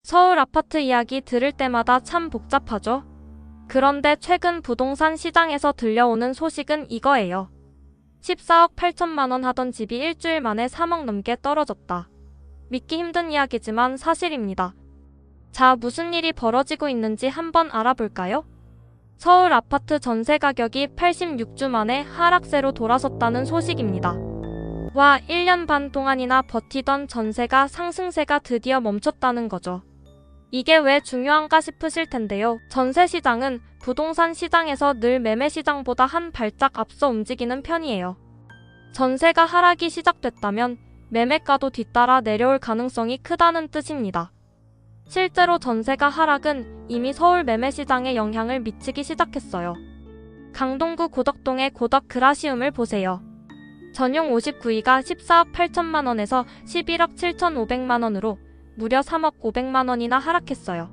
서울 아파트 이야기 들을 때마다 참 복잡하죠? 그런데 최근 부동산 시장에서 들려오는 소식은 이거예요. 14억 8천만 원 하던 집이 일주일 만에 3억 넘게 떨어졌다. 믿기 힘든 이야기지만 사실입니다. 자, 무슨 일이 벌어지고 있는지 한번 알아볼까요? 서울 아파트 전세 가격이 86주 만에 하락세로 돌아섰다는 소식입니다. 와, 1년 반 동안이나 버티던 전세가 상승세가 드디어 멈췄다는 거죠. 이게 왜 중요한가 싶으실 텐데요. 전세 시장은 부동산 시장에서 늘 매매 시장보다 한 발짝 앞서 움직이는 편이에요. 전세가 하락이 시작됐다면 매매가도 뒤따라 내려올 가능성이 크다는 뜻입니다. 실제로 전세가 하락은 이미 서울 매매 시장에 영향을 미치기 시작했어요. 강동구 고덕동의 고덕 그라시움을 보세요. 전용 59위가 14억 8천만 원에서 11억 7천5백만 원으로 무려 3억 5백만 원이나 하락했어요.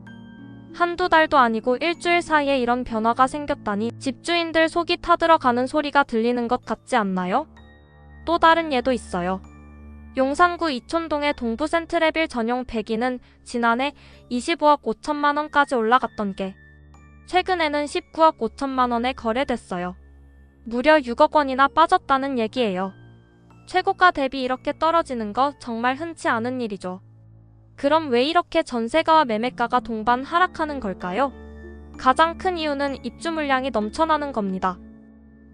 한두 달도 아니고 일주일 사이에 이런 변화가 생겼다니 집주인들 속이 타들어가는 소리가 들리는 것 같지 않나요? 또 다른 예도 있어요. 용산구 이촌동의 동부 센트레빌 전용 102는 지난해 25억 5천만 원까지 올라갔던 게 최근에는 19억 5천만 원에 거래됐어요. 무려 6억 원이나 빠졌다는 얘기예요. 최고가 대비 이렇게 떨어지는 거 정말 흔치 않은 일이죠. 그럼 왜 이렇게 전세가와 매매가가 동반 하락하는 걸까요? 가장 큰 이유는 입주 물량이 넘쳐나는 겁니다.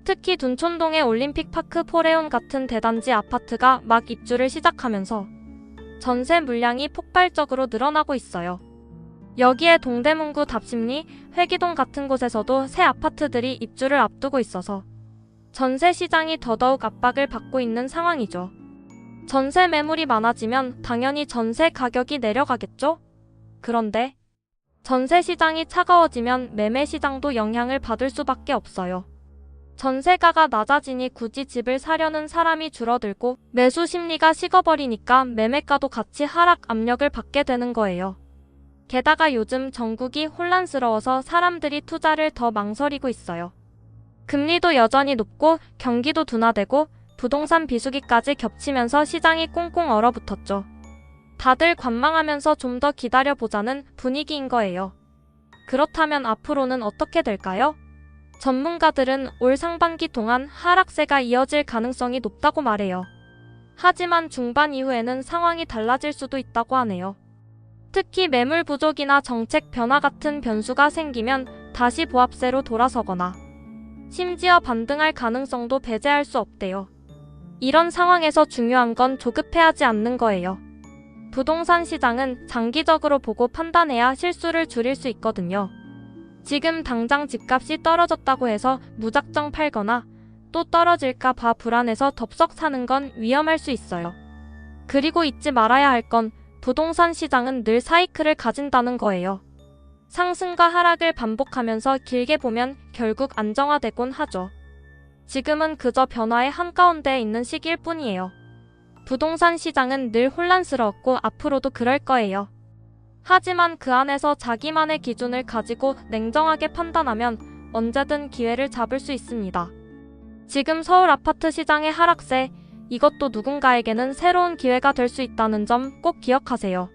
특히 둔촌동의 올림픽파크 포레온 같은 대단지 아파트가 막 입주를 시작하면서 전세 물량이 폭발적으로 늘어나고 있어요. 여기에 동대문구 답심리, 회기동 같은 곳에서도 새 아파트들이 입주를 앞두고 있어서 전세 시장이 더더욱 압박을 받고 있는 상황이죠. 전세 매물이 많아지면 당연히 전세 가격이 내려가겠죠? 그런데 전세 시장이 차가워지면 매매 시장도 영향을 받을 수밖에 없어요. 전세가가 낮아지니 굳이 집을 사려는 사람이 줄어들고 매수 심리가 식어버리니까 매매가도 같이 하락 압력을 받게 되는 거예요. 게다가 요즘 전국이 혼란스러워서 사람들이 투자를 더 망설이고 있어요. 금리도 여전히 높고 경기도 둔화되고 부동산 비수기까지 겹치면서 시장이 꽁꽁 얼어붙었죠. 다들 관망하면서 좀 더 기다려보자는 분위기인 거예요. 그렇다면 앞으로는 어떻게 될까요? 전문가들은 올 상반기 동안 하락세가 이어질 가능성이 높다고 말해요. 하지만 중반 이후에는 상황이 달라질 수도 있다고 하네요. 특히 매물 부족이나 정책 변화 같은 변수가 생기면 다시 보합세로 돌아서거나 심지어 반등할 가능성도 배제할 수 없대요. 이런 상황에서 중요한 건 조급해하지 않는 거예요. 부동산 시장은 장기적으로 보고 판단해야 실수를 줄일 수 있거든요. 지금 당장 집값이 떨어졌다고 해서 무작정 팔거나 또 떨어질까 봐 불안해서 덥석 사는 건 위험할 수 있어요. 그리고 잊지 말아야 할 건 부동산 시장은 늘 사이클을 가진다는 거예요. 상승과 하락을 반복하면서 길게 보면 결국 안정화되곤 하죠. 지금은 그저 변화의 한가운데에 있는 시기일 뿐이에요. 부동산 시장은 늘 혼란스러웠고 앞으로도 그럴 거예요. 하지만 그 안에서 자기만의 기준을 가지고 냉정하게 판단하면 언제든 기회를 잡을 수 있습니다. 지금 서울 아파트 시장의 하락세, 이것도 누군가에게는 새로운 기회가 될 수 있다는 점 꼭 기억하세요.